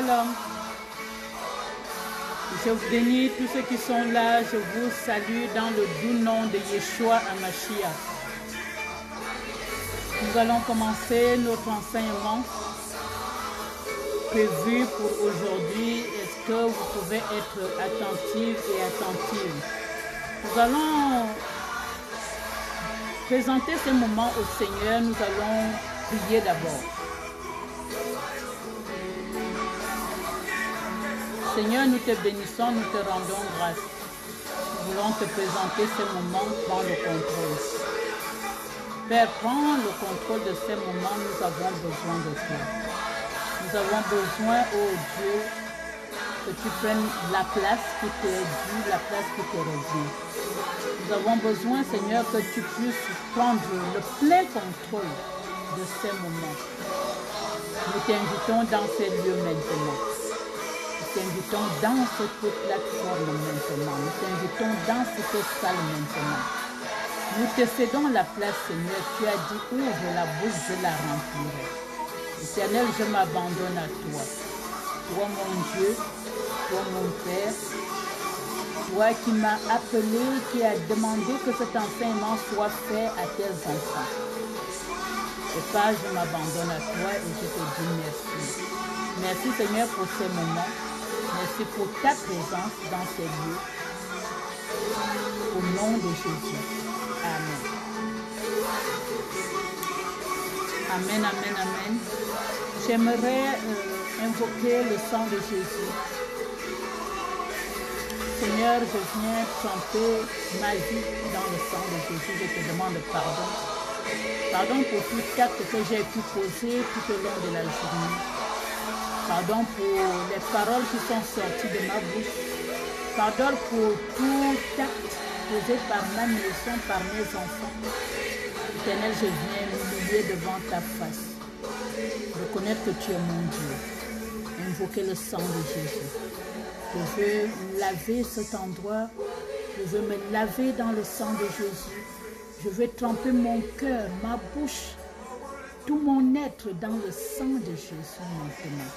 Shalom. Je vous bénis tous ceux qui sont là. Je vous salue dans le doux nom de Yeshua HaMashiach. Nous allons commencer notre enseignement prévu pour aujourd'hui. Est-ce que vous pouvez être attentifs et attentives? Nous allons présenter ce moment au Seigneur. Nous allons prier d'abord. Seigneur, nous te bénissons, nous te rendons grâce. Nous voulons te présenter ce moment, prends le contrôle. Père, prends le contrôle de ce moment, nous avons besoin de toi. Nous avons besoin, oh Dieu, que tu prennes la place qui t'est due, la place qui te revient. Nous avons besoin, Seigneur, que tu puisses prendre le plein contrôle de ces moments. Nous t'invitons dans ces lieux maintenant. Nous t'invitons dans cette plateforme maintenant. Nous t'invitons dans cette salle maintenant. Nous te cédons la place, Seigneur. Tu as dit, ouvre la bouche, je la remplirai. Éternel, je m'abandonne à toi. Toi, mon Dieu, toi, mon Père, toi qui m'as appelé, qui as demandé que cet enseignement soit fait à tes enfants. Et Père, je m'abandonne à toi et je te dis merci. Merci, Seigneur, pour ces moments. Merci pour ta présence dans ces lieux. Au nom de Jésus. Amen. Amen, amen, amen. J'aimerais invoquer le sang de Jésus. Seigneur, je viens tremper ma vie dans le sang de Jésus. Je te demande pardon. Pardon pour tout acte que j'ai pu poser tout au long de la journée. Pardon pour les paroles qui sont sorties de ma bouche. Pardon pour tout acte posé par ma maison, par mes enfants. Éternel, je viens m'humilier devant ta face. Reconnaître que tu es mon Dieu. Invoquer le sang de Jésus. Je veux laver cet endroit. Je veux me laver dans le sang de Jésus. Je veux tremper mon cœur, ma bouche, tout mon être dans le sang de Jésus maintenant.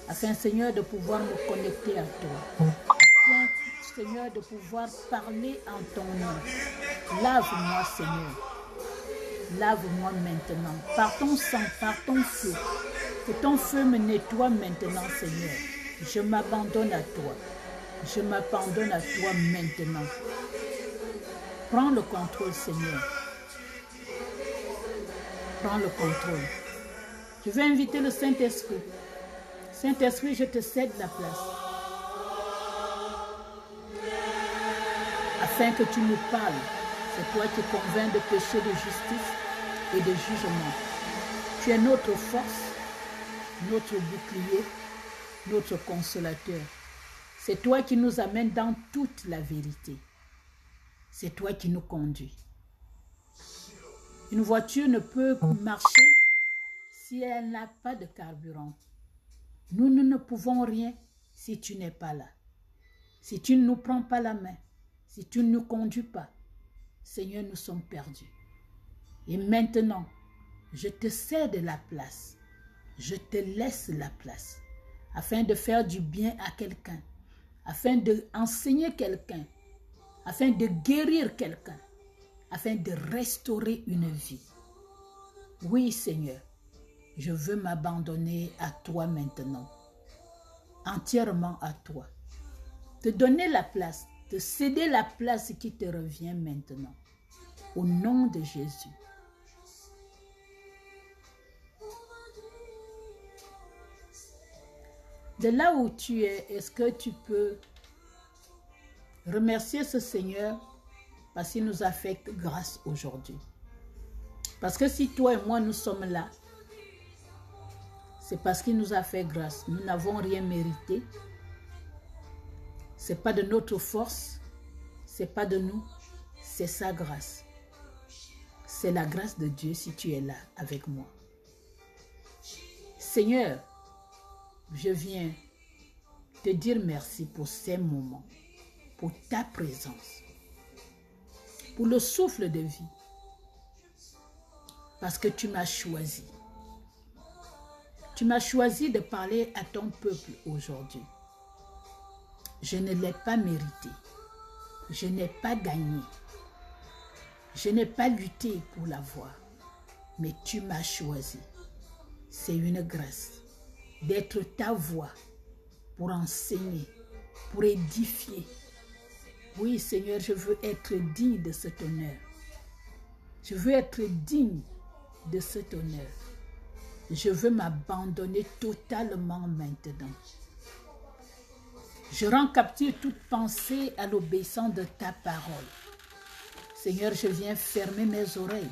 Afin, Seigneur, de pouvoir me connecter à toi. Afin, Seigneur, de pouvoir parler en ton nom. Lave-moi, Seigneur. Lave-moi maintenant. Par ton sang, par ton feu. Que ton feu me nettoie maintenant, Seigneur. Je m'abandonne à toi. Je m'abandonne à toi maintenant. Prends le contrôle, Seigneur. Prends le contrôle. Je vais inviter le Saint-Esprit. Saint-Esprit, je te cède la place. Afin que tu nous parles. C'est toi qui convaincs de péché, de justice et de jugement. Tu es notre force, notre bouclier, notre consolateur. C'est toi qui nous amènes dans toute la vérité. C'est toi qui nous conduis. Une voiture ne peut marcher si elle n'a pas de carburant. Nous ne pouvons rien si tu n'es pas là. Si tu ne nous prends pas la main, si tu ne nous conduis pas, Seigneur, nous sommes perdus. Et maintenant, je te cède la place. Je te laisse la place. Afin de faire du bien à quelqu'un. Afin d'enseigner quelqu'un. Afin de guérir quelqu'un. Afin de restaurer une vie. Oui, Seigneur. Je veux m'abandonner à toi maintenant. Entièrement à toi. Te donner la place. Te céder la place qui te revient maintenant. Au nom de Jésus. De là où tu es, est-ce que tu peux remercier ce Seigneur parce qu'il nous a fait grâce aujourd'hui? Parce que si toi et moi nous sommes là, c'est parce qu'il nous a fait grâce. Nous n'avons rien mérité. Ce n'est pas de notre force, ce n'est pas de nous, c'est sa grâce. C'est la grâce de Dieu si tu es là avec moi. Seigneur, je viens te dire merci pour ces moments, pour ta présence, pour le souffle de vie, parce que tu m'as choisi. Tu m'as choisi de parler à ton peuple aujourd'hui. Je ne l'ai pas mérité. Je n'ai pas gagné. Je n'ai pas lutté pour l'avoir. Mais tu m'as choisi. C'est une grâce d'être ta voix pour enseigner, pour édifier. Oui, Seigneur, je veux être digne de cet honneur. Je veux être digne de cet honneur. Je veux m'abandonner totalement maintenant. Je rends captive toute pensée à l'obéissance de ta parole. Seigneur, je viens fermer mes oreilles.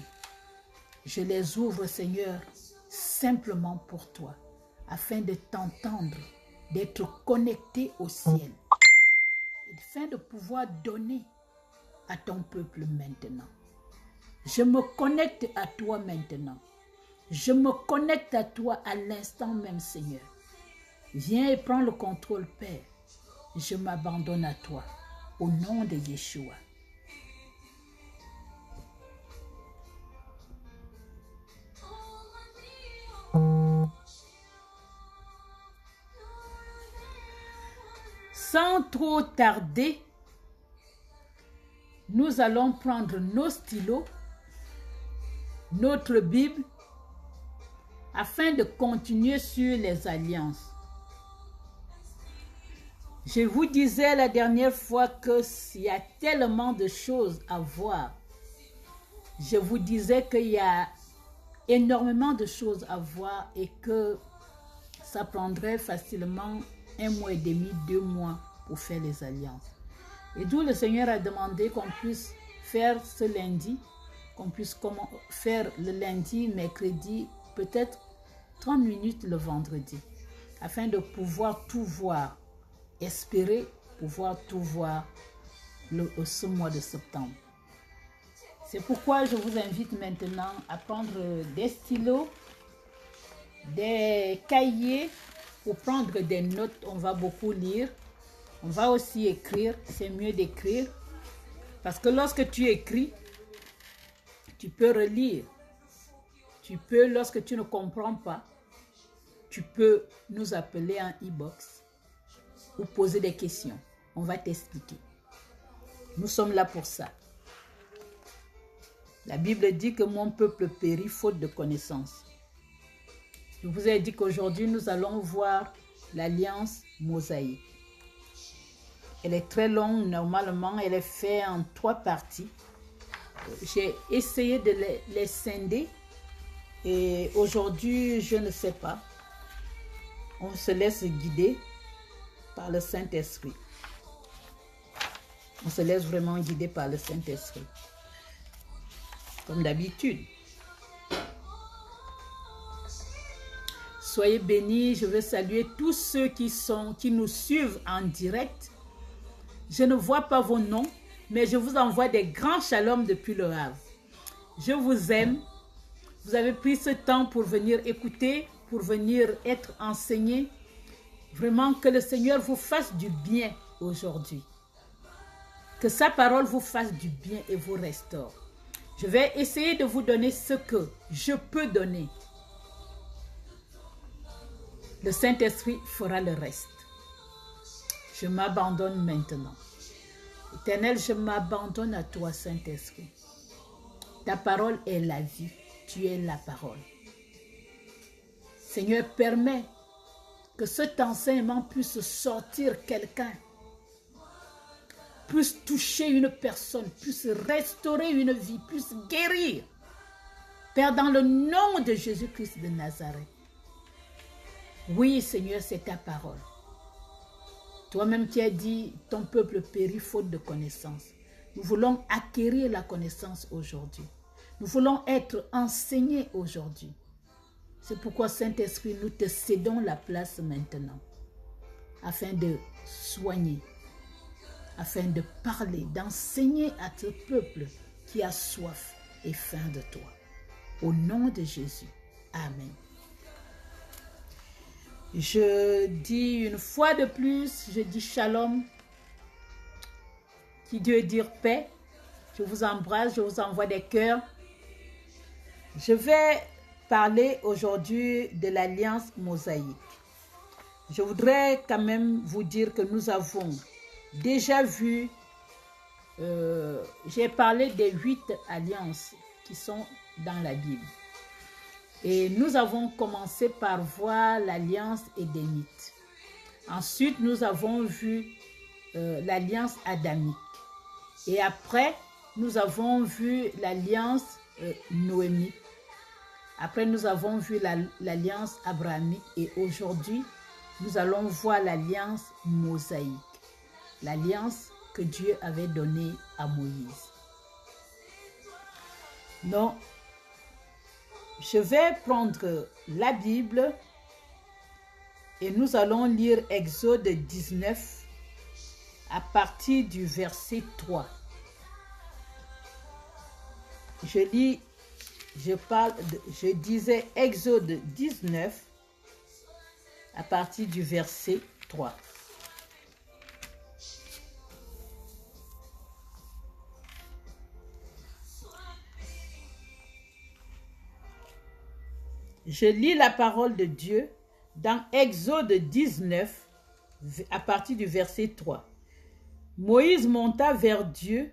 Je les ouvre, Seigneur, simplement pour toi, afin de t'entendre, d'être connecté au ciel, afin de pouvoir donner à ton peuple maintenant. Je me connecte à toi maintenant. Je me connecte à toi à l'instant même, Seigneur. Viens et prends le contrôle, Père. Je m'abandonne à toi, au nom de Yeshua. Sans trop tarder, nous allons prendre nos stylos, notre Bible, afin de continuer sur les alliances. Je vous disais la dernière fois qu'il y a tellement de choses à voir. Je vous disais qu'il y a énormément de choses à voir et que ça prendrait facilement 1 mois et demi, 2 mois pour faire les alliances. Et d'où le Seigneur a demandé qu'on puisse faire ce lundi, qu'on puisse faire le lundi, mercredi, peut-être 30 minutes le vendredi, afin de pouvoir tout voir, espérer pouvoir tout voir ce mois de septembre. C'est pourquoi je vous invite maintenant à prendre des stylos, des cahiers pour prendre des notes. On va beaucoup lire. On va aussi écrire. C'est mieux d'écrire. Parce que lorsque tu écris, tu peux relire. Tu peux, lorsque tu ne comprends pas, tu peux nous appeler en e-box ou poser des questions. On va t'expliquer. Nous sommes là pour ça. La Bible dit que mon peuple périt faute de connaissance. Je vous ai dit qu'aujourd'hui, nous allons voir l'alliance mosaïque. Elle est très longue, normalement, elle est faite en 3 parties. J'ai essayé de les scinder et aujourd'hui, je ne sais pas. On se laisse guider par le Saint-Esprit. On se laisse vraiment guider par le Saint-Esprit. Comme d'habitude. Soyez bénis. Je veux saluer tous ceux qui nous suivent en direct. Je ne vois pas vos noms, mais je vous envoie des grands shalom depuis le Havre. Je vous aime. Vous avez pris ce temps pour venir écouter, pour venir être enseigné. Vraiment que le Seigneur vous fasse du bien aujourd'hui. Que sa parole vous fasse du bien et vous restaure. Je vais essayer de vous donner ce que je peux donner. Le Saint-Esprit fera le reste. Je m'abandonne maintenant. Éternel, je m'abandonne à toi, Saint-Esprit. Ta parole est la vie. Tu es la parole. Seigneur, permets que cet enseignement puisse sortir quelqu'un, puisse toucher une personne, puisse restaurer une vie, puisse guérir. Père, dans le nom de Jésus-Christ de Nazareth. Oui, Seigneur, c'est ta parole. Toi-même, tu as dit, ton peuple périt faute de connaissance. Nous voulons acquérir la connaissance aujourd'hui. Nous voulons être enseignés aujourd'hui. C'est pourquoi, Saint-Esprit, nous te cédons la place maintenant, afin de soigner, afin de parler, d'enseigner à ce peuple qui a soif et faim de toi. Au nom de Jésus. Amen. Je dis une fois de plus, je dis shalom, qui veut dire paix. Je vous embrasse, je vous envoie des cœurs. Je vais parler aujourd'hui de l'Alliance mosaïque. Je voudrais quand même vous dire que nous avons déjà vu, j'ai parlé des 8 alliances qui sont dans la Bible. Et nous avons commencé par voir l'alliance édénite. Ensuite, nous avons vu l'alliance adamique. Et après, nous avons vu l'alliance noémique. Après, nous avons vu l'alliance abrahamique. Et aujourd'hui, nous allons voir l'alliance mosaïque. L'alliance que Dieu avait donnée à Moïse. Donc, je vais prendre la Bible et nous allons lire Exode 19 à partir du verset 3. Je disais Exode 19 à partir du verset 3. Je lis la parole de Dieu dans Exode 19 à partir du verset 3. Moïse monta vers Dieu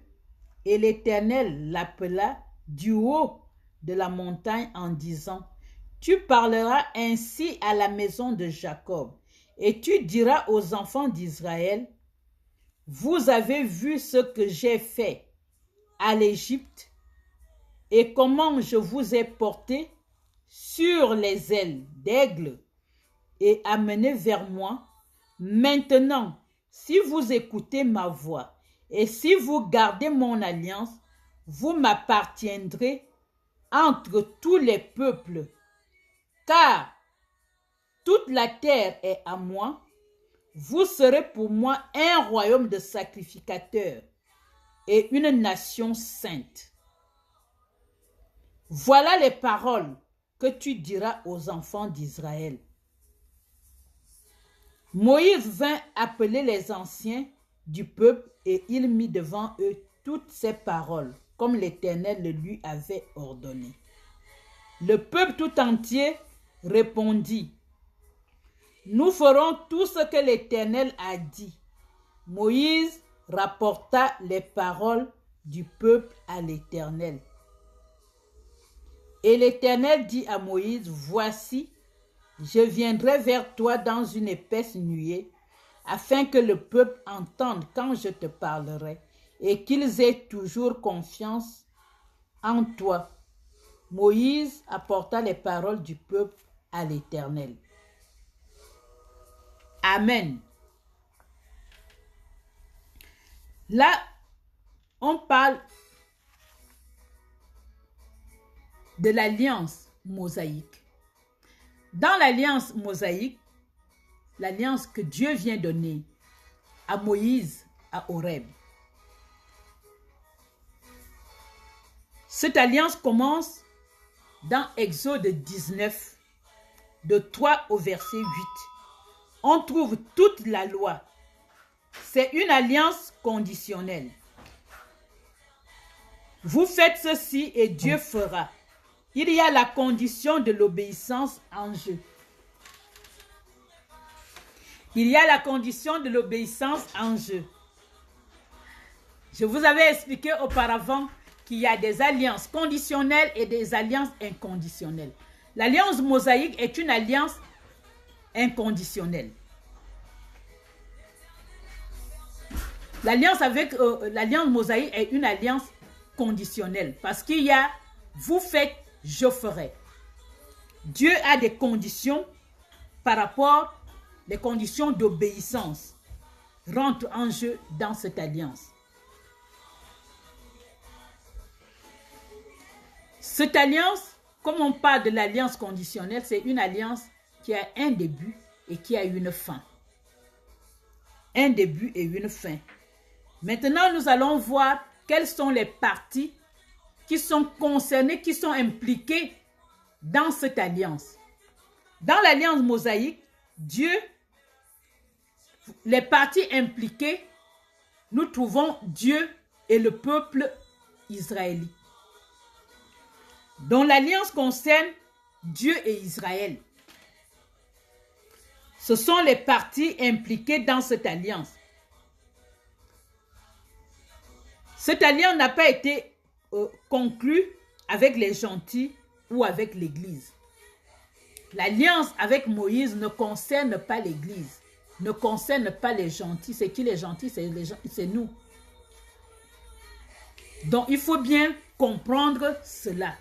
et l'Éternel l'appela du haut de la montagne en disant: Tu parleras ainsi à la maison de Jacob et tu diras aux enfants d'Israël: Vous avez vu ce que j'ai fait à l'Égypte et comment je vous ai porté sur les ailes d'aigle et amené vers moi. Maintenant, si vous écoutez ma voix et si vous gardez mon alliance, vous m'appartiendrez entre tous les peuples, car toute la terre est à moi. Vous serez pour moi un royaume de sacrificateurs et une nation sainte. Voilà les paroles que tu diras aux enfants d'Israël. Moïse vint appeler les anciens du peuple et il mit devant eux toutes ces paroles, comme l'Éternel le lui avait ordonné. Le peuple tout entier répondit: Nous ferons tout ce que l'Éternel a dit. Moïse rapporta les paroles du peuple à l'Éternel. Et l'Éternel dit à Moïse: Voici, je viendrai vers toi dans une épaisse nuée, afin que le peuple entende quand je te parlerai, et qu'ils aient toujours confiance en toi. Moïse apporta les paroles du peuple à l'Éternel. Amen. Là, on parle de l'alliance mosaïque. Dans l'alliance mosaïque, l'alliance que Dieu vient donner à Moïse à Horeb, cette alliance commence dans Exode 19, de 3 au verset 8. On trouve toute la loi. C'est une alliance conditionnelle. Vous faites ceci et Dieu fera. Il y a la condition de l'obéissance en jeu. Il y a la condition de l'obéissance en jeu. Je vous avais expliqué auparavant qu'il y a des alliances conditionnelles et des alliances inconditionnelles. L'alliance mosaïque est une alliance inconditionnelle. L'alliance avec l'alliance mosaïque est une alliance conditionnelle parce qu'il y a vous faites, je ferai. Dieu a des conditions par rapport, les conditions d'obéissance rentrent en jeu dans cette alliance. Cette alliance, comme on parle de l'alliance conditionnelle, c'est une alliance qui a un début et qui a une fin. Un début et une fin. Maintenant, nous allons voir quelles sont les parties qui sont concernées, qui sont impliquées dans cette alliance. Dans l'alliance mosaïque, Dieu, les parties impliquées, nous trouvons Dieu et le peuple israélite. Dans l'alliance concerne Dieu et Israël. Ce sont les parties impliquées dans cette alliance. Cette alliance n'a pas été conclue avec les gentils ou avec l'Église. L'alliance avec Moïse ne concerne pas l'Église, ne concerne pas les gentils. C'est qui les gentils? C'est nous. Donc, il faut bien comprendre cela,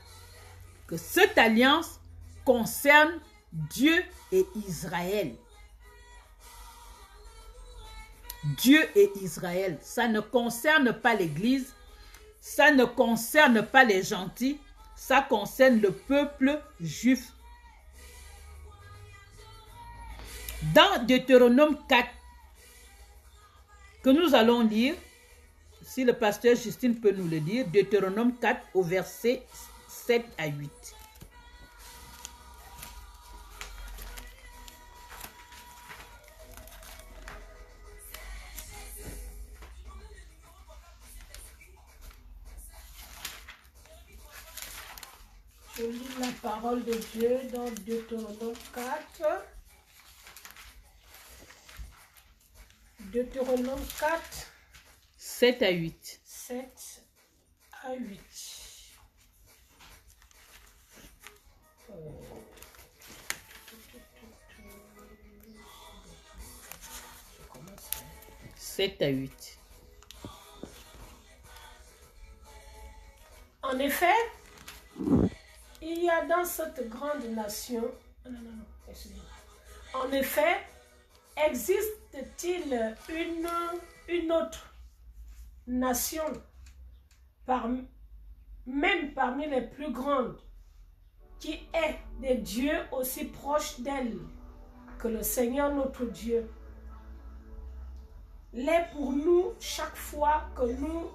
que cette alliance concerne Dieu et Israël. Dieu et Israël, ça ne concerne pas l'Église, ça ne concerne pas les gentils, ça concerne le peuple juif. Dans Deutéronome 4, que nous allons lire, si le pasteur Justine peut nous le dire, Deutéronome 4 au verset 7 à 8. Je lis la parole de Dieu dans Deutéronome 4. Deutéronome 4. 7 à 8. 7 à 8. 7 à 8. En effet, il y a dans cette grande nation, en effet, existe-t-il une autre nation, même parmi les plus grandes, qui est des dieux aussi proches d'elle que le Seigneur notre Dieu l'est pour nous chaque fois que nous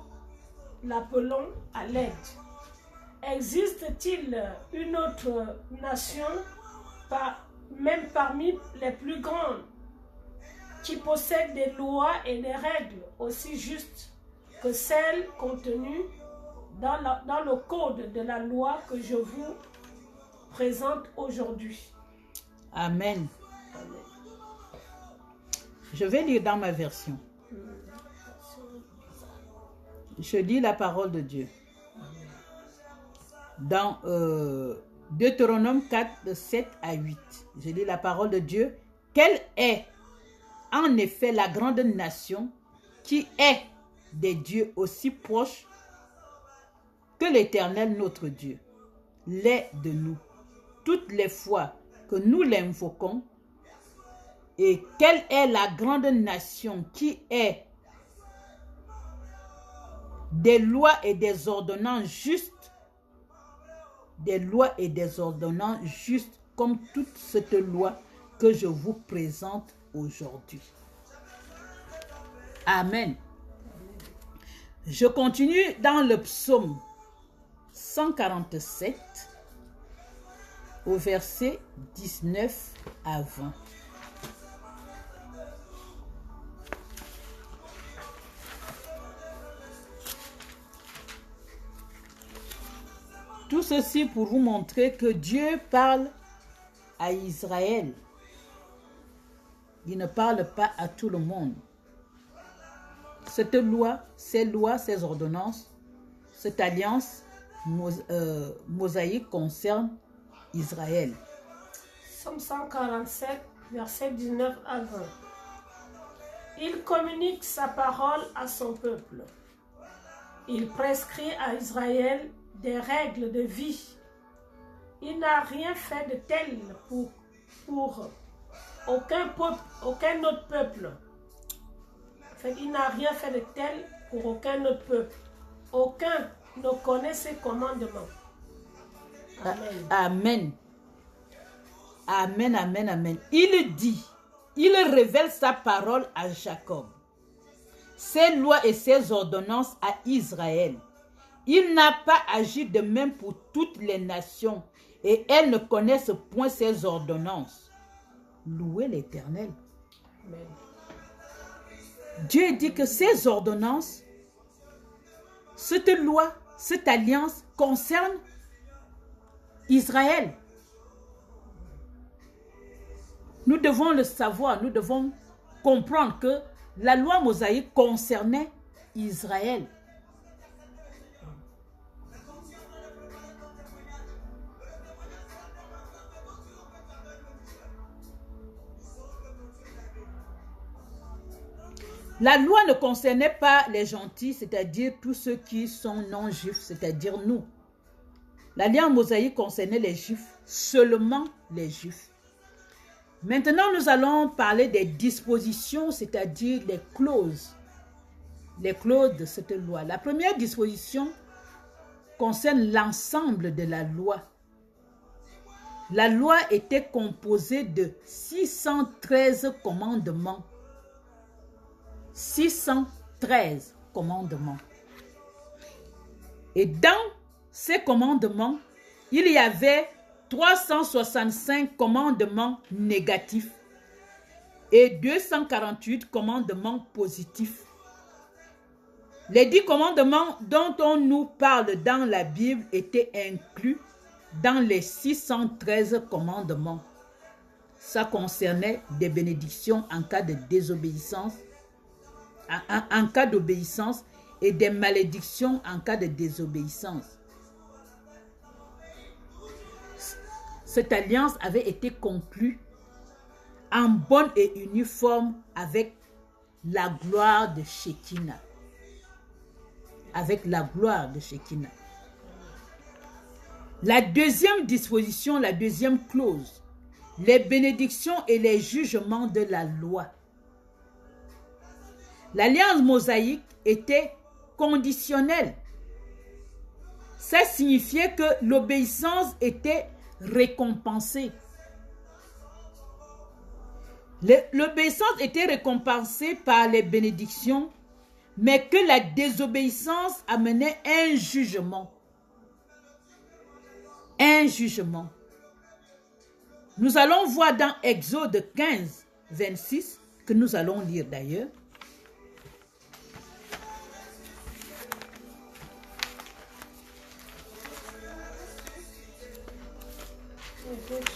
l'appelons à l'aide? Existe-t-il une autre nation, même parmi les plus grandes, qui possède des lois et des règles aussi justes que celles contenues dans le code de la loi que je vous présente aujourd'hui? Amen. Je vais lire dans ma version. Je lis la parole de Dieu. Dans Deutéronome 4, de 7 à 8. Je lis la parole de Dieu. Quelle est en effet la grande nation qui est des dieux aussi proches que l'Éternel notre Dieu l'est de nous, toutes les fois que nous l'invoquons? Et quelle est la grande nation qui est des lois et des ordonnances justes, des lois et des ordonnances justes comme toute cette loi que je vous présente aujourd'hui. Amen. Je continue dans le psaume 147 au verset 19 à 20. Tout ceci pour vous montrer que Dieu parle à Israël. Il ne parle pas à tout le monde. Cette loi, ces ordonnances, cette alliance mosaïque concerne Israël. Psaume 147, verset 19 à 20. Il communique sa parole à son peuple. Il prescrit à Israël des règles de vie. Il n'a rien fait de tel pour aucun autre peuple. En fait, il n'a rien fait de tel pour aucun autre peuple. Aucun ne connaît ses commandements. Amen. Amen. Amen, amen, amen. Il dit, il révèle sa parole à Jacob, ses lois et ses ordonnances à Israël. Il n'a pas agi de même pour toutes les nations, et elles ne connaissent point ses ordonnances. Louez l'Éternel. Amen. Dieu dit que ces ordonnances, cette loi, cette alliance concerne Israël. Nous devons le savoir, nous devons comprendre que la loi mosaïque concernait Israël. La loi ne concernait pas les gentils, c'est-à-dire tous ceux qui sont non-juifs, c'est-à-dire nous. L'alliance mosaïque concernait les juifs, seulement les juifs. Maintenant, nous allons parler des dispositions, c'est-à-dire les clauses de cette loi. La première disposition concerne l'ensemble de la loi. La loi était composée de 613 commandements. 613 commandements. Et dans ces commandements, il y avait 365 commandements négatifs et 248 commandements positifs. Les 10 commandements dont on nous parle dans la Bible étaient inclus dans les 613 commandements. Ça concernait des bénédictions en cas de désobéissance, en cas d'obéissance et des malédictions en cas de désobéissance. Cette alliance avait été conclue en bonne et unie forme avec la gloire de Shekinah. Avec la gloire de Shekinah. La deuxième disposition, la deuxième clause, les bénédictions et les jugements de la loi. L'alliance mosaïque était conditionnelle. Ça signifiait que l'obéissance était récompensée. L'obéissance était récompensée par les bénédictions, mais que la désobéissance amenait un jugement. Un jugement. Nous allons voir dans Exode 15, 26, que nous allons lire d'ailleurs.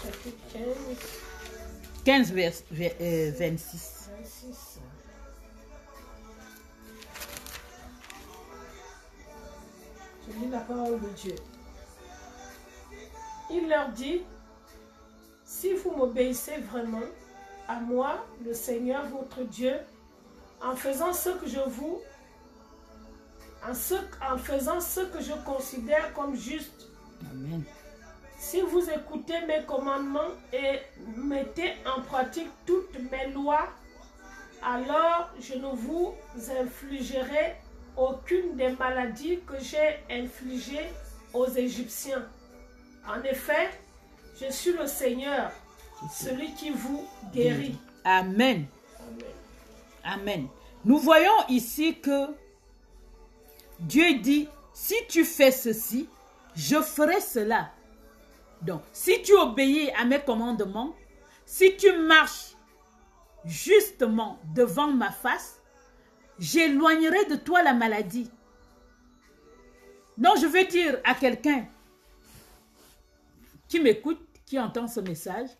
Chapitre 15, 26. Je lis la parole de Dieu. Il leur dit, si vous m'obéissez vraiment à moi, le Seigneur votre Dieu, en faisant ce que je considère comme juste. Amen. Si vous écoutez mes commandements et mettez en pratique toutes mes lois, alors je ne vous infligerai aucune des maladies que j'ai infligées aux Égyptiens. En effet, je suis le Seigneur, celui qui vous guérit. Amen. Amen. Amen. Nous voyons ici que Dieu dit, si tu fais ceci, je ferai cela. Donc, si tu obéis à mes commandements, si tu marches justement devant ma face, j'éloignerai de toi la maladie. Donc, je veux dire à quelqu'un qui m'écoute, qui entend ce message,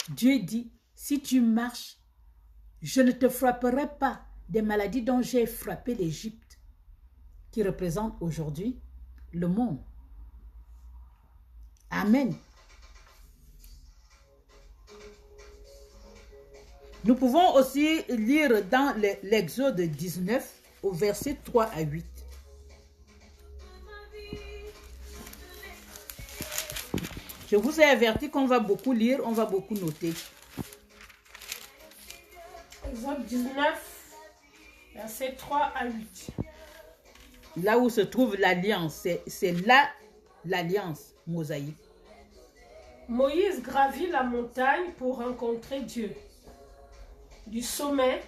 Dieu dit, si tu marches, je ne te frapperai pas des maladies dont j'ai frappé l'Égypte, qui représente aujourd'hui le monde. Amen. Nous pouvons aussi lire dans l'Exode 19 au verset 3 à 8. Je vous ai averti qu'on va beaucoup lire, on va beaucoup noter. Exode 19, verset 3 à 8. Là où se trouve l'alliance, c'est là l'alliance mosaïque. Moïse gravit la montagne pour rencontrer Dieu. Du sommet,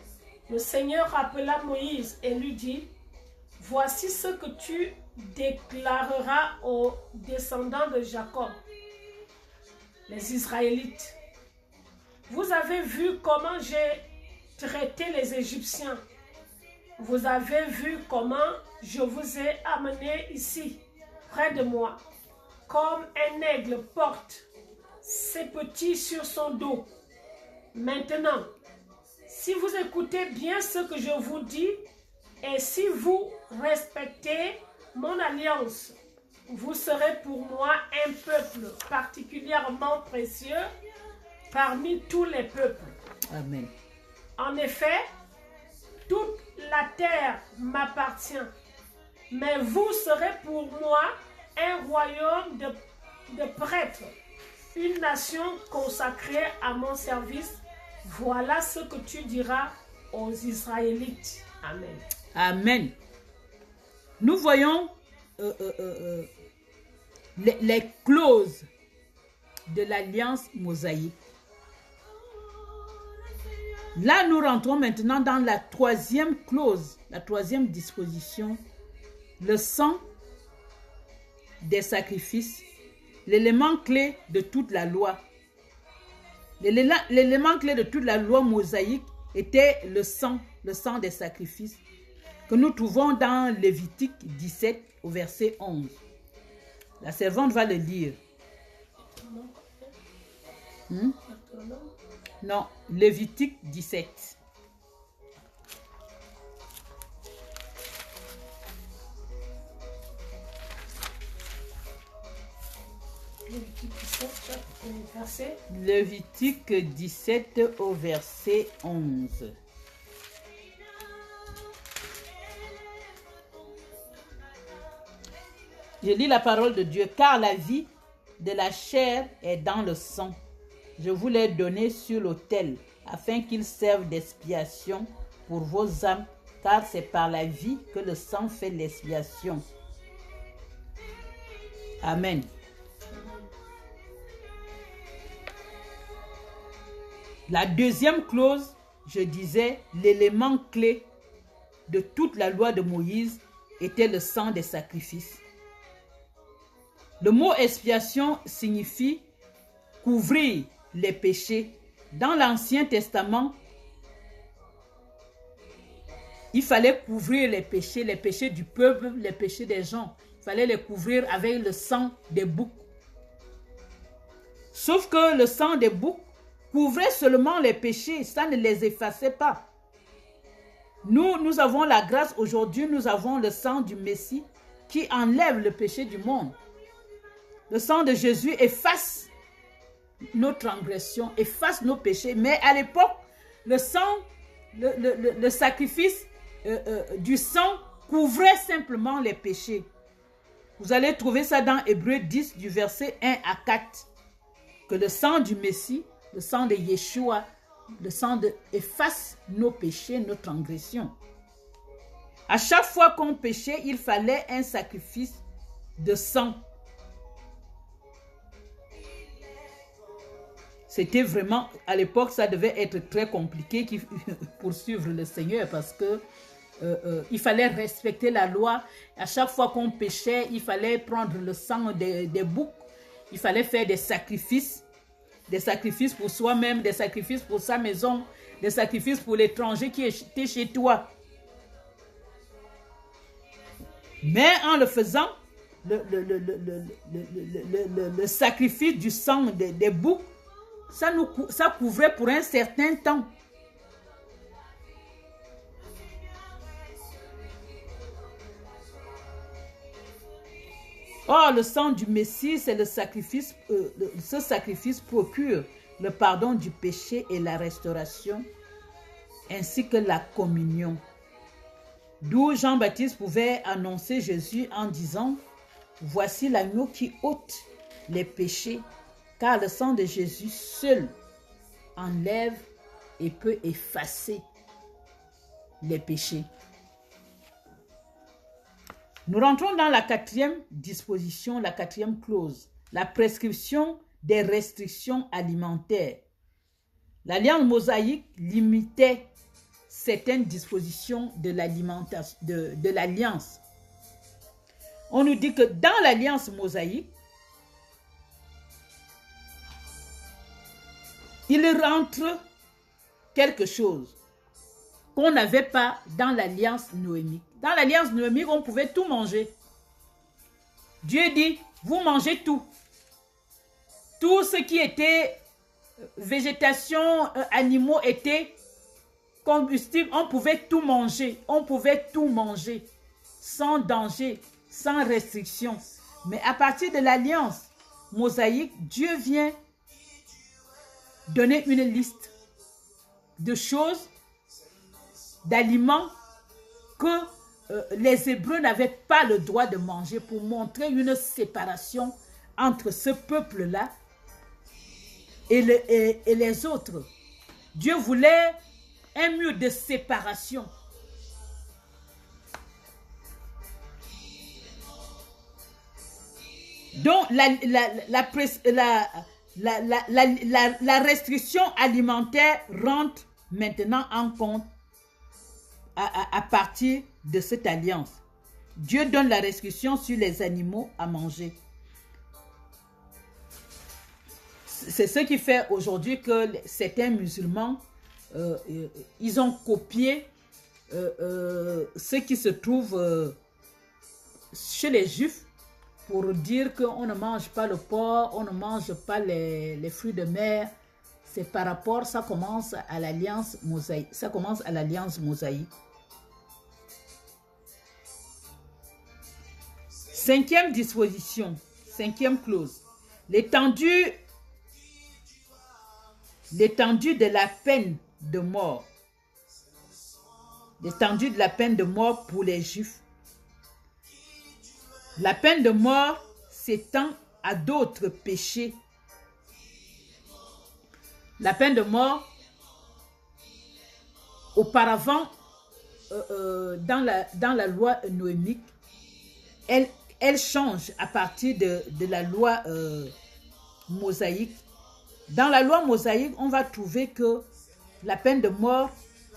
le Seigneur appela Moïse et lui dit, « Voici ce que tu déclareras aux descendants de Jacob, les Israélites. Vous avez vu comment j'ai traité les Égyptiens. Vous avez vu comment je vous ai amenés ici, près de moi, comme un aigle porte ses petits sur son dos. Maintenant, si vous écoutez bien ce que je vous dis et si vous respectez mon alliance, vous serez pour moi un peuple particulièrement précieux parmi tous les peuples. Amen. En effet, toute la terre m'appartient, mais vous serez pour moi un royaume de prêtres, une nation consacrée à mon service. Voilà ce que tu diras aux Israélites. Amen. Amen. Nous voyons les clauses de l'alliance mosaïque. Là, nous rentrons maintenant dans la troisième clause, la troisième disposition, le sang des sacrifices, l'élément clé de toute la loi. L'élément clé de toute la loi mosaïque était le sang des sacrifices que nous trouvons dans Lévitique 17 au verset 11. La servante va le lire. Non, Lévitique 17. Lévitique 17 au verset 11. Je lis la parole de Dieu. Car la vie de la chair est dans le sang. Je vous l'ai donné sur l'autel, afin qu'il serve d'expiation pour vos âmes, car c'est par la vie que le sang fait l'expiation. Amen. La deuxième clause, je disais, l'élément clé de toute la loi de Moïse était le sang des sacrifices. Le mot expiation signifie couvrir les péchés. Dans l'Ancien Testament, il fallait couvrir les péchés du peuple, les péchés des gens. Il fallait les couvrir avec le sang des boucs. Sauf que le sang des boucs couvrait seulement les péchés, ça ne les effaçait pas. Nous avons la grâce aujourd'hui, nous avons le sang du Messie qui enlève le péché du monde. Le sang de Jésus efface nos transgressions, efface nos péchés. Mais à l'époque, le sacrifice du sang couvrait simplement les péchés. Vous allez trouver ça dans Hébreux 10 du verset 1 à 4. Que le sang du Messie, le sang de Yeshua, le sang efface nos péchés, nos transgressions. À chaque fois qu'on péchait, il fallait un sacrifice de sang. C'était vraiment, à l'époque, ça devait être très compliqué pour suivre le Seigneur parce que il fallait respecter la loi. À chaque fois qu'on péchait, il fallait prendre le sang des boucs. Il fallait faire des sacrifices pour soi-même, des sacrifices pour sa maison, des sacrifices pour l'étranger qui était chez toi. Mais en le faisant, le sacrifice du sang des boucs, ça couvrait pour un certain temps. Or, le sang du Messie, c'est le sacrifice. Ce sacrifice procure le pardon du péché et la restauration, ainsi que la communion. D'où Jean-Baptiste pouvait annoncer Jésus en disant « Voici l'agneau qui ôte les péchés, car le sang de Jésus seul enlève et peut effacer les péchés. » Nous rentrons dans la quatrième disposition, la quatrième clause, la prescription des restrictions alimentaires. L'alliance mosaïque limitait certaines dispositions de l'alliance. On nous dit que dans l'alliance mosaïque, il rentre quelque chose qu'on n'avait pas dans l'alliance noémique. Dans l'alliance noémique, on pouvait tout manger. Dieu dit, vous mangez tout. Tout ce qui était végétation, animaux étaient combustibles. On pouvait tout manger. On pouvait tout manger sans danger, sans restriction. Mais à partir de l'alliance mosaïque, Dieu vient donner une liste de choses, d'aliments que les Hébreux n'avaient pas le droit de manger pour montrer une séparation entre ce peuple-là et les autres. Dieu voulait un mur de séparation. Donc, la restriction alimentaire rentre maintenant en compte à partir de cette alliance. Dieu donne la restriction sur les animaux à manger. C'est ce qui fait aujourd'hui que certains musulmans, ils ont copié ce qui se trouve chez les juifs pour dire qu'on ne mange pas le porc, on ne mange pas les fruits de mer. C'est par rapport, ça commence à l'alliance mosaïque. Ça commence à l'alliance mosaïque. Cinquième disposition, cinquième clause. L'étendue de la peine de mort. L'étendue de la peine de mort pour les Juifs. La peine de mort s'étend à d'autres péchés. La peine de mort, auparavant, dans la loi noémique, elle change à partir de la loi mosaïque. Dans la loi mosaïque, on va trouver que la peine de mort,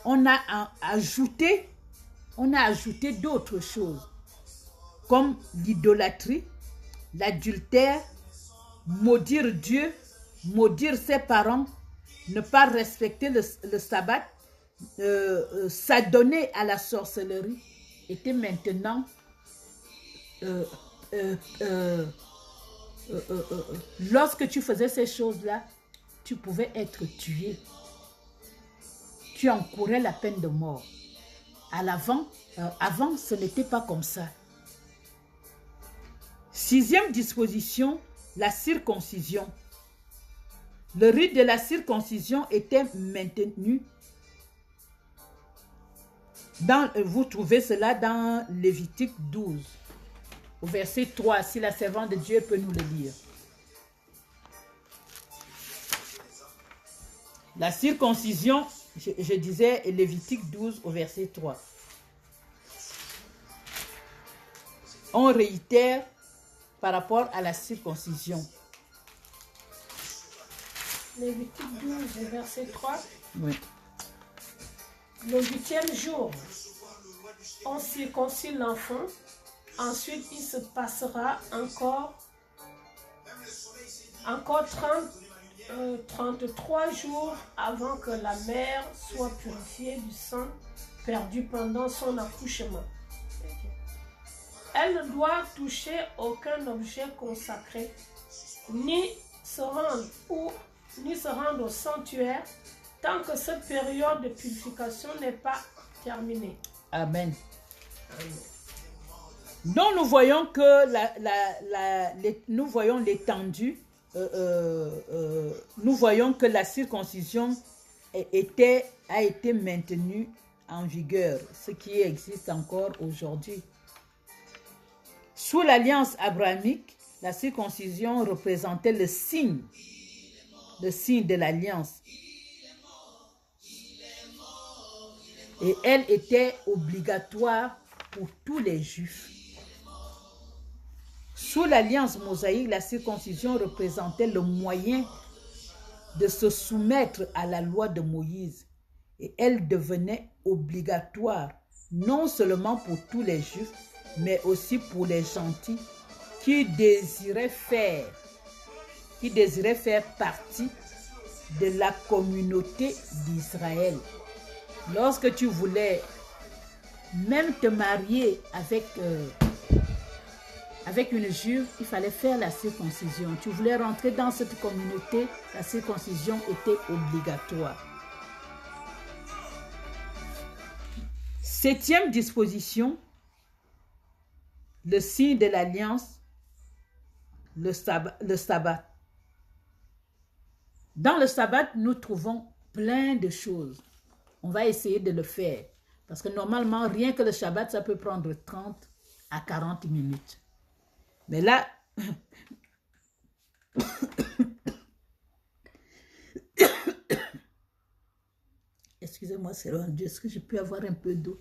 on a ajouté d'autres choses, comme l'idolâtrie, l'adultère, maudire Dieu, maudire ses parents, ne pas respecter le sabbat, s'adonner à la sorcellerie, était maintenant lorsque tu faisais ces choses-là, tu pouvais être tué. Tu encourais la peine de mort. Avant, ce n'était pas comme ça. Sixième disposition, la circoncision. Le rite de la circoncision était maintenu. Vous trouvez cela dans Lévitique 12, au verset 3, si la servante de Dieu peut nous le lire. La circoncision, je disais Lévitique 12 au verset 3. On réitère par rapport à la circoncision. Lévitique 12 verset 3. Oui. Le 8e jour, on circoncis l'enfant. Ensuite, il se passera encore 33 jours avant que la mère soit purifiée du sang perdu pendant son accouchement. Elle ne doit toucher aucun objet consacré, ni se rendre au sanctuaire tant que cette période de purification n'est pas terminée. Amen. Donc nous voyons que nous voyons l'étendue, nous voyons que la circoncision a été maintenue en vigueur, ce qui existe encore aujourd'hui. Sous l'alliance abrahamique, la circoncision représentait le signe de l'alliance. Et elle était obligatoire pour tous les Juifs. Sous l'alliance mosaïque, la circoncision représentait le moyen de se soumettre à la loi de Moïse. Et elle devenait obligatoire, non seulement pour tous les Juifs, mais aussi pour les gentils qui désiraient faire partie de la communauté d'Israël. Lorsque tu voulais même te marier avec avec une juive, il fallait faire la circoncision. Tu voulais rentrer dans cette communauté, la circoncision était obligatoire. 7e disposition, le signe de l'alliance, le sabbat. Dans le sabbat, nous trouvons plein de choses. On va essayer de le faire. Parce que normalement, rien que le Shabbat, ça peut prendre 30 à 40 minutes. Mais là, excusez-moi, c'est loin. Est-ce que je peux avoir un peu d'eau?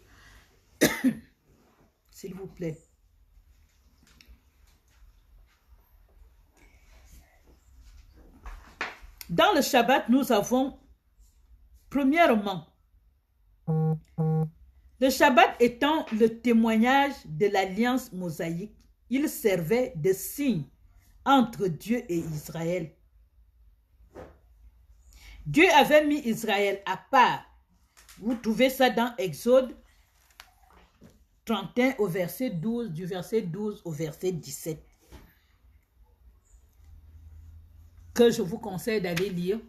S'il vous plaît. Dans le Shabbat, nous avons, premièrement, le Shabbat étant le témoignage de l'alliance mosaïque, il servait de signe entre Dieu et Israël. Dieu avait mis Israël à part. Vous trouvez ça dans Exode 31 au verset 12, du verset 12 au verset 17. Que je vous conseille d'aller lire.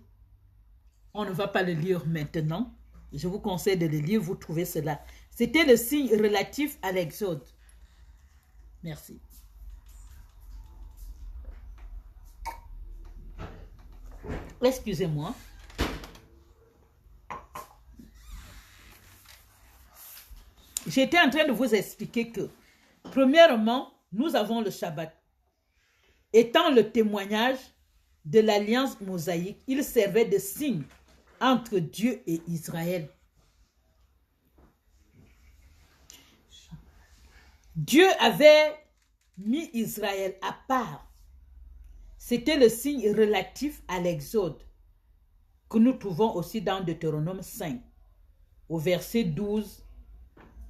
On ne va pas le lire maintenant. Je vous conseille de le lire, vous trouvez cela. C'était le signe relatif à l'Exode. Merci. Excusez-moi. J'étais en train de vous expliquer que, premièrement, nous avons le Shabbat. Étant le témoignage de l'alliance mosaïque, il servait de signe entre Dieu et Israël. Dieu avait mis Israël à part. C'était le signe relatif à l'Exode que nous trouvons aussi dans Deutéronome 5, au verset 12,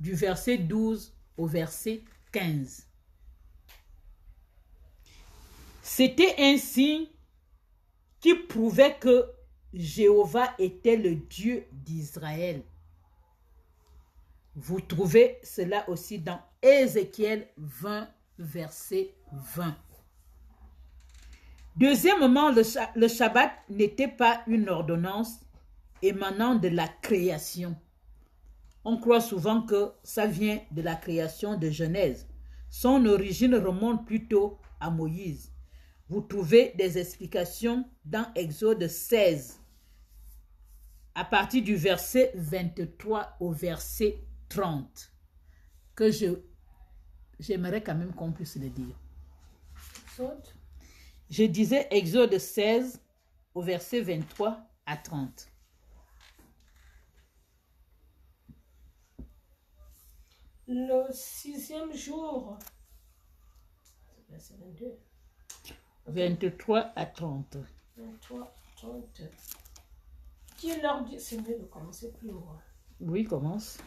du verset 12 au verset 15. C'était un signe qui prouvait que Jéhovah était le Dieu d'Israël. Vous trouvez cela aussi dans Ézéchiel 20, verset 20. Deuxièmement, le Shabbat n'était pas une ordonnance émanant de la création. On croit souvent que ça vient de la création de Genèse. Son origine remonte plutôt à Moïse. Vous trouvez des explications dans Exode 16, à partir du verset 23 au verset 30, que j'aimerais quand même qu'on puisse le dire. Je disais Exode 16 au verset 23 à 30. Le 6e jour, verset 22. 23 à 30. 23, 30. Qui leur dit, c'est mieux de commencer plus loin. Oui, commence.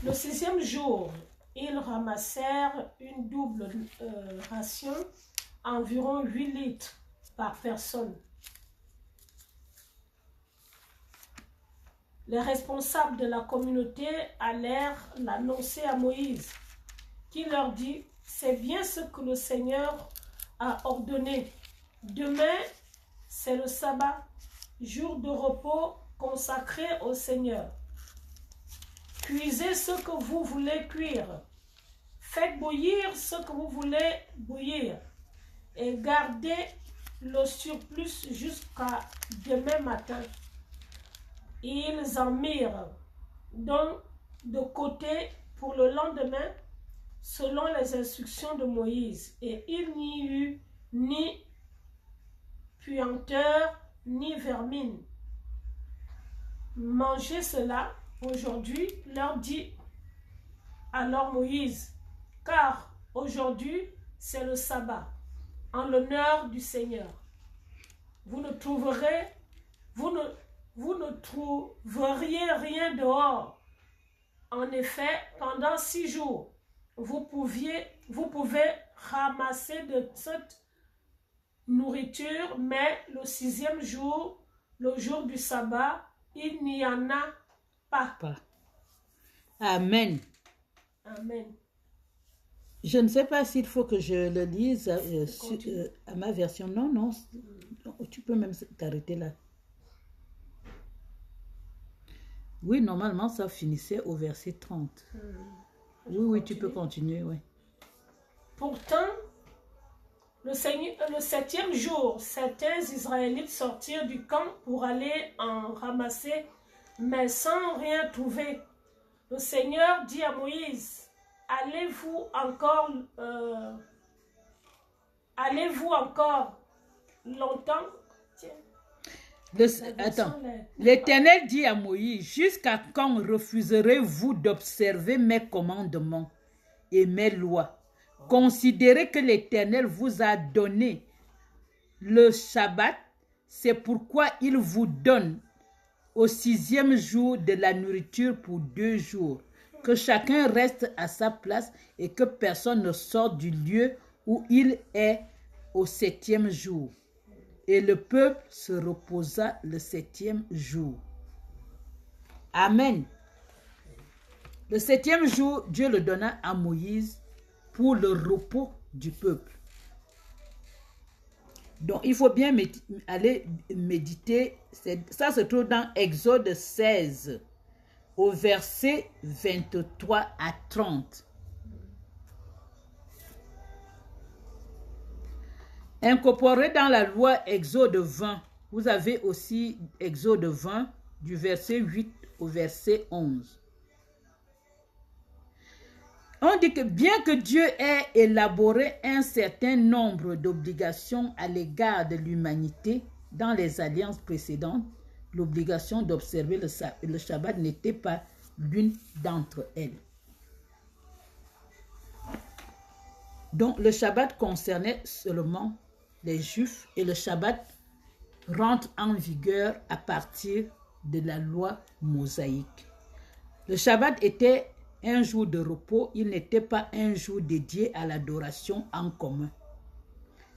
Le 6e jour, ils ramassèrent une double ration, environ 8 litres par personne. Les responsables de la communauté allèrent l'annoncer à Moïse, qui leur dit, c'est bien ce que le Seigneur a ordonné. Demain, c'est le sabbat, jour de repos consacré au Seigneur. Cuisez ce que vous voulez cuire. Faites bouillir ce que vous voulez bouillir. Et gardez le surplus jusqu'à demain matin. Ils en mirent donc de côté pour le lendemain, selon les instructions de Moïse. Et il n'y eut ni puanteur, ni vermine. Mangez cela aujourd'hui, leur dit alors Moïse, car aujourd'hui c'est le sabbat, en l'honneur du Seigneur. Vous ne trouveriez rien dehors. En effet, pendant 6 jours, vous pouvez ramasser de cette nourriture, mais le 6e jour, le jour du sabbat, il n'y en a pas. Amen. Amen. Je ne sais pas s'il faut que je le lise à ma version. Non, non, tu peux même t'arrêter là. Oui, normalement, ça finissait au verset 30. Oui, tu peux continuer, oui. Pourtant, le 7e jour, certains Israélites sortirent du camp pour aller en ramasser, mais sans rien trouver. Le Seigneur dit à Moïse, allez-vous encore longtemps? Attends, l'Éternel dit à Moïse, jusqu'à quand refuserez-vous d'observer mes commandements et mes lois? Considérez que l'Éternel vous a donné le Shabbat, c'est pourquoi il vous donne au 6e jour de la nourriture pour 2 jours, que chacun reste à sa place et que personne ne sorte du lieu où il est au 7e jour. Et le peuple se reposa le 7e jour. Amen. Le 7e jour, Dieu le donna à Moïse pour le repos du peuple. Donc, il faut bien aller méditer. Ça se trouve dans Exode 16, au verset 23 à 30. Incorporé dans la loi Exode 20, vous avez aussi Exode 20, du verset 8 au verset 11. On dit que bien que Dieu ait élaboré un certain nombre d'obligations à l'égard de l'humanité dans les alliances précédentes, l'obligation d'observer le Shabbat n'était pas l'une d'entre elles. Donc le Shabbat concernait seulement les Juifs et le Shabbat rentre en vigueur à partir de la loi mosaïque. Le Shabbat était un jour de repos, il n'était pas un jour dédié à l'adoration en commun.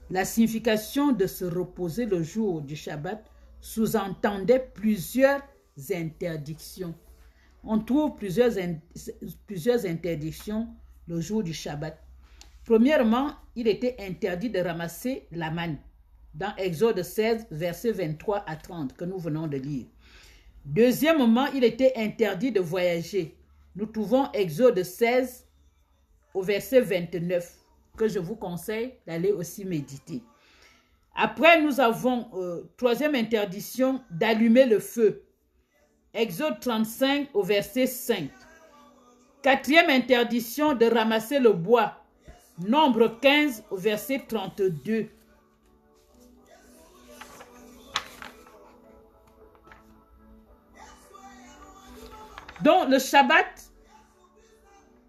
La signification de se reposer le jour du Shabbat sous-entendait plusieurs interdictions. On trouve plusieurs interdictions le jour du Shabbat. Premièrement, il était interdit de ramasser la manne, dans Exode 16, versets 23 à 30, que nous venons de lire. Deuxièmement, il était interdit de voyager. Nous trouvons Exode 16 au verset 29, que je vous conseille d'aller aussi méditer. Après, nous avons troisième interdiction d'allumer le feu. Exode 35 au verset 5. Quatrième interdiction de ramasser le bois. Nombre 15 au verset 32. Donc le Shabbat,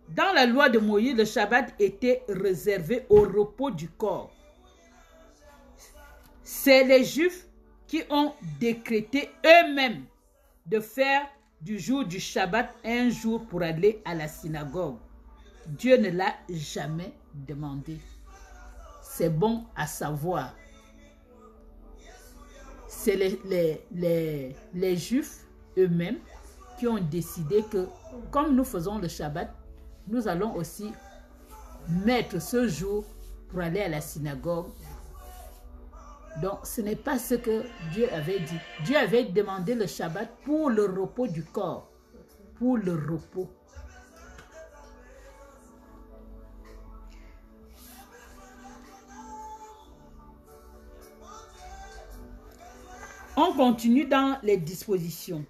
dans la loi de Moïse, le Shabbat était réservé au repos du corps. C'est les Juifs qui ont décrété eux-mêmes de faire du jour du Shabbat un jour pour aller à la synagogue. Dieu ne l'a jamais demandé. C'est bon à savoir. C'est les Juifs eux-mêmes qui ont décidé que, comme nous faisons le Shabbat, nous allons aussi mettre ce jour pour aller à la synagogue. Donc, ce n'est pas ce que Dieu avait dit. Dieu avait demandé le Shabbat pour le repos du corps, pour le repos. On continue dans les dispositions.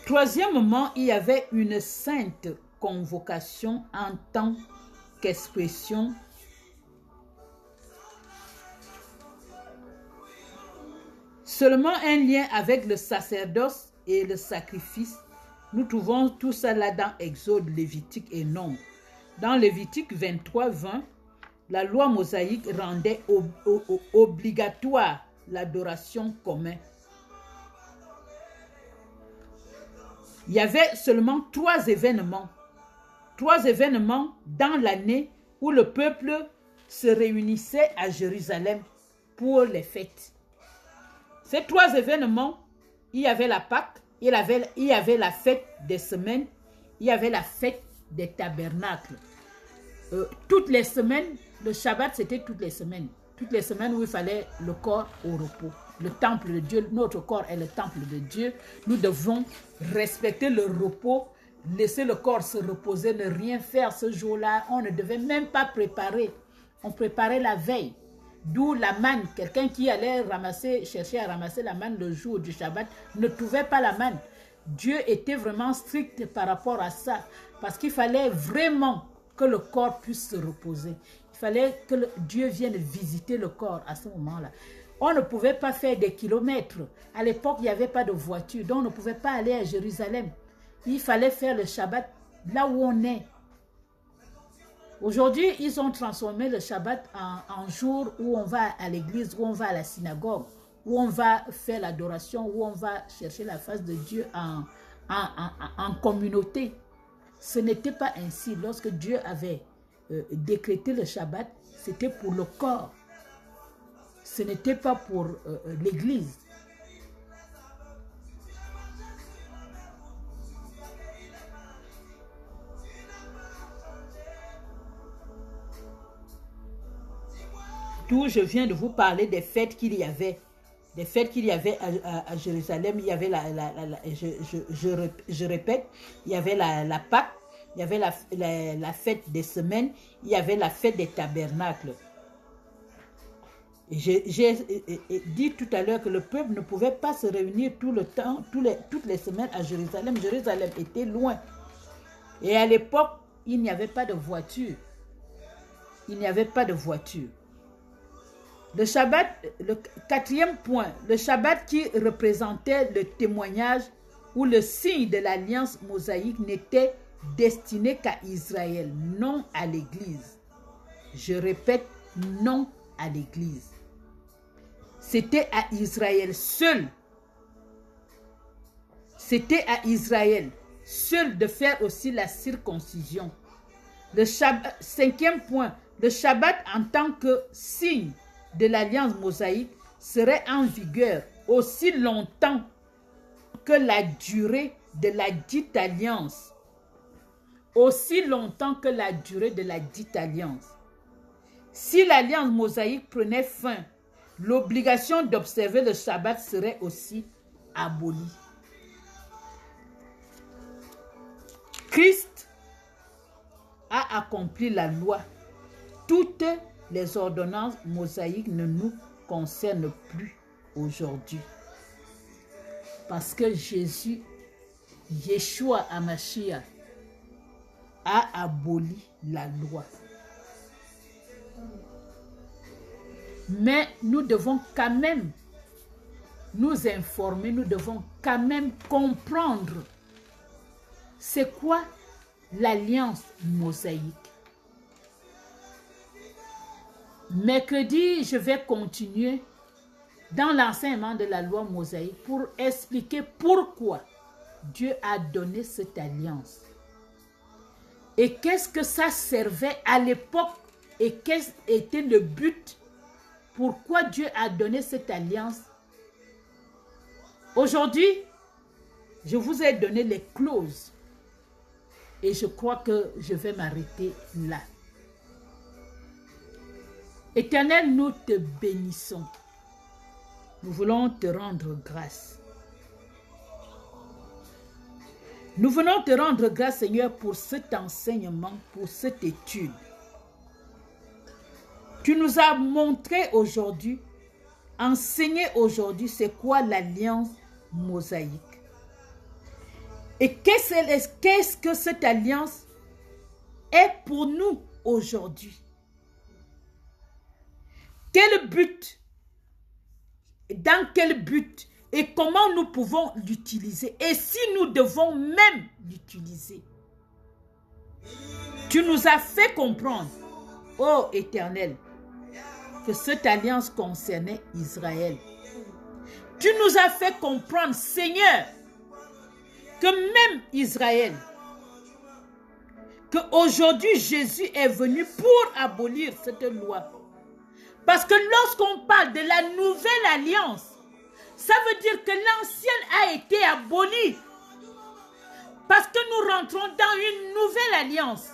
Troisièmement, il y avait une sainte convocation en tant qu'expression seulement un lien avec le sacerdoce et le sacrifice. Nous trouvons tout ça là dans Exode, Lévitique et Nombre. Dans Lévitique 23, 20, la loi mosaïque rendait obligatoire l'adoration commune. Il y avait seulement 3 événements dans l'année où le peuple se réunissait à Jérusalem pour les fêtes. Ces 3 événements, il y avait la Pâque, il y avait la fête des semaines, il y avait la fête des tabernacles. Toutes les semaines, le Shabbat c'était toutes les semaines. Toutes les semaines où il fallait le corps au repos. Le temple de Dieu, notre corps est le temple de Dieu. Nous devons respecter le repos, laisser le corps se reposer, ne rien faire ce jour-là. On ne devait même pas préparer. On préparait la veille. D'où la manne. Quelqu'un qui allait chercher à ramasser la manne le jour du Shabbat ne trouvait pas la manne. Dieu était vraiment strict par rapport à ça. Parce qu'il fallait vraiment que le corps puisse se reposer. Il fallait que Dieu vienne visiter le corps à ce moment-là. On ne pouvait pas faire des kilomètres. À l'époque, il n'y avait pas de voiture. Donc, on ne pouvait pas aller à Jérusalem. Il fallait faire le Shabbat là où on est. Aujourd'hui, ils ont transformé le Shabbat en jour où on va à l'église, où on va à la synagogue, où on va faire l'adoration, où on va chercher la face de Dieu en communauté. Ce n'était pas ainsi. Lorsque Dieu avait décrété le Shabbat, c'était pour le corps. Ce n'était pas pour l'église. D'où je viens de vous parler des fêtes qu'il y avait. Des fêtes qu'il y avait à Jérusalem. Il y avait je répète, il y avait la Pâque, il y avait la fête des semaines, il y avait la fête des tabernacles. J'ai dit tout à l'heure que le peuple ne pouvait pas se réunir tout le temps, toutes les semaines à Jérusalem. Jérusalem était loin. Et à l'époque, il n'y avait pas de voiture. Il n'y avait pas de voiture. Le Shabbat, le quatrième point, le Shabbat qui représentait le témoignage ou le signe de l'alliance mosaïque n'était destiné qu'à Israël, non à l'Église. Je répète, non à l'Église. C'était à Israël seul. C'était à Israël seul de faire aussi la circoncision. Le Shabbat, cinquième point, le Shabbat en tant que signe de l'alliance mosaïque serait en vigueur aussi longtemps que la durée de la dite alliance. Aussi longtemps que la durée de la dite alliance. Si l'alliance mosaïque prenait fin, l'obligation d'observer le Shabbat serait aussi abolie. Christ a accompli la loi. Toutes les ordonnances mosaïques ne nous concernent plus aujourd'hui. Parce que Jésus, Yeshua Hamashiach, a aboli la loi. Mais nous devons quand même nous informer, nous devons quand même comprendre c'est quoi l'alliance mosaïque. Mercredi, je vais continuer dans l'enseignement de la loi mosaïque pour expliquer pourquoi Dieu a donné cette alliance. Et qu'est-ce que ça servait à l'époque et quel était le but, pourquoi Dieu a donné cette alliance. Aujourd'hui, je vous ai donné les clauses et je crois que je vais m'arrêter là. Éternel, nous te bénissons. Nous voulons te rendre grâce. Nous venons te rendre grâce, Seigneur, pour cet enseignement, pour cette étude. Tu nous as montré aujourd'hui, enseigné aujourd'hui, c'est quoi l'alliance mosaïque. Et qu'est-ce que cette alliance est pour nous aujourd'hui? Quel but? Dans quel but? Et comment nous pouvons l'utiliser? Et si nous devons même l'utiliser? Tu nous as fait comprendre, ô Éternel, que cette alliance concernait Israël. Tu nous as fait comprendre, Seigneur, que même Israël, qu'aujourd'hui Jésus est venu pour abolir cette loi. Parce que lorsqu'on parle de la nouvelle alliance, Ça veut dire que l'ancienne a été abolie. Parce que nous rentrons dans une nouvelle alliance.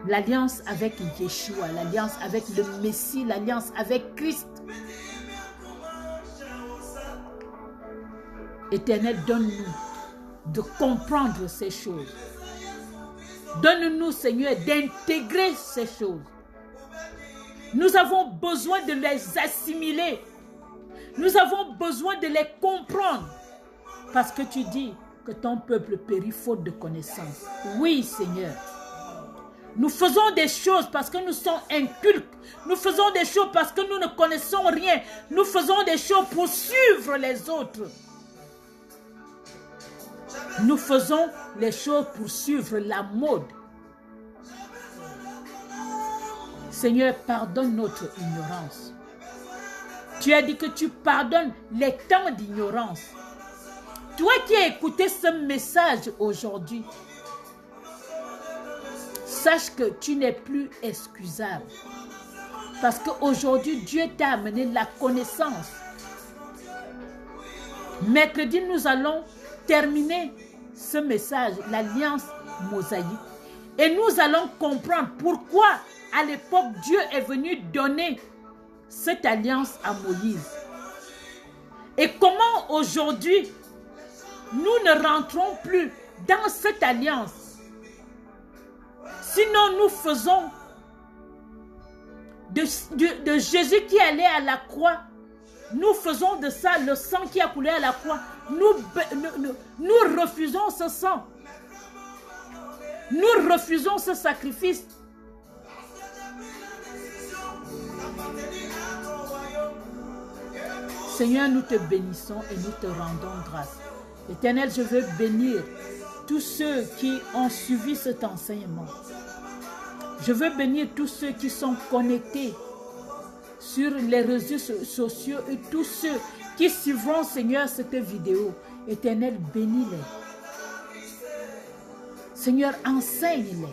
L'alliance avec Yeshua, l'alliance avec le Messie, l'alliance avec Christ. Éternel, donne-nous de comprendre ces choses. Donne-nous, Seigneur, d'intégrer ces choses. Nous avons besoin de les assimiler. Nous avons besoin de les comprendre. Parce que tu dis que ton peuple périt faute de connaissance. Oui, Seigneur. Nous faisons des choses parce que nous sommes incultes. Nous faisons des choses parce que nous ne connaissons rien. Nous faisons des choses pour suivre les autres. Nous faisons les choses pour suivre la mode. Seigneur, pardonne notre ignorance. Tu as dit que tu pardonnes les temps d'ignorance. Toi qui as écouté ce message aujourd'hui, sache que tu n'es plus excusable. Parce qu'aujourd'hui, Dieu t'a amené la connaissance. Mercredi, nous allons terminer ce message, l'alliance mosaïque. Et nous allons comprendre pourquoi, à l'époque, Dieu est venu donner cette alliance à Moïse. Et comment aujourd'hui, nous ne rentrons plus dans cette alliance. Sinon, nous faisons de Jésus qui allait à la croix, nous faisons de ça le sang qui a coulé à la croix. Nous refusons ce sang. Nous refusons ce sacrifice. Seigneur, nous te bénissons et nous te rendons grâce. Éternel, je veux bénir tous ceux qui ont suivi cet enseignement. Je veux bénir tous ceux qui sont connectés sur les réseaux sociaux et tous ceux qui suivront, Seigneur, cette vidéo. Éternel, bénis-les. Seigneur, enseigne-les.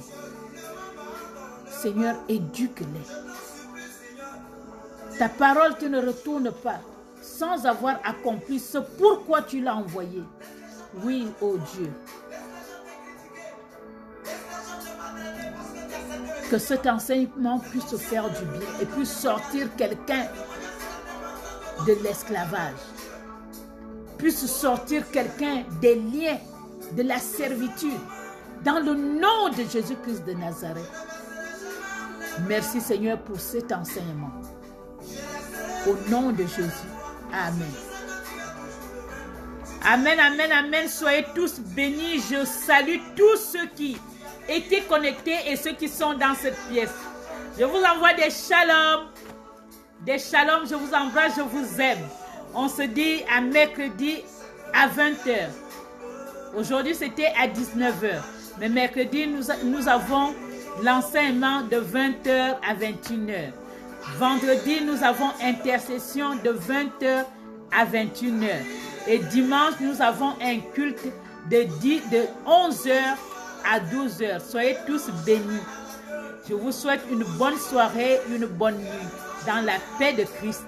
Seigneur, éduque-les. Ta parole qui ne retourne pas sans avoir accompli ce pourquoi tu l'as envoyé. Oui, ô Dieu. Que cet enseignement puisse faire du bien et puisse sortir quelqu'un de l'esclavage. Puisse sortir quelqu'un des liens, de la servitude. Dans le nom de Jésus-Christ de Nazareth. Merci Seigneur pour cet enseignement. Au nom de Jésus. Amen. Amen, amen, amen. Soyez tous bénis. Je salue tous ceux qui étaient connectés et ceux qui sont dans cette pièce. Je vous envoie des shalom. Des shalom, je vous embrasse, je vous aime. On se dit à mercredi à 20h. Aujourd'hui, c'était à 19h. Mais mercredi, nous avons l'enseignement de 20h à 21h. Vendredi, nous avons intercession de 20h à 21h. Et dimanche, nous avons un culte de 11h à 12h. Soyez tous bénis. Je vous souhaite une bonne soirée, une bonne nuit dans la paix de Christ.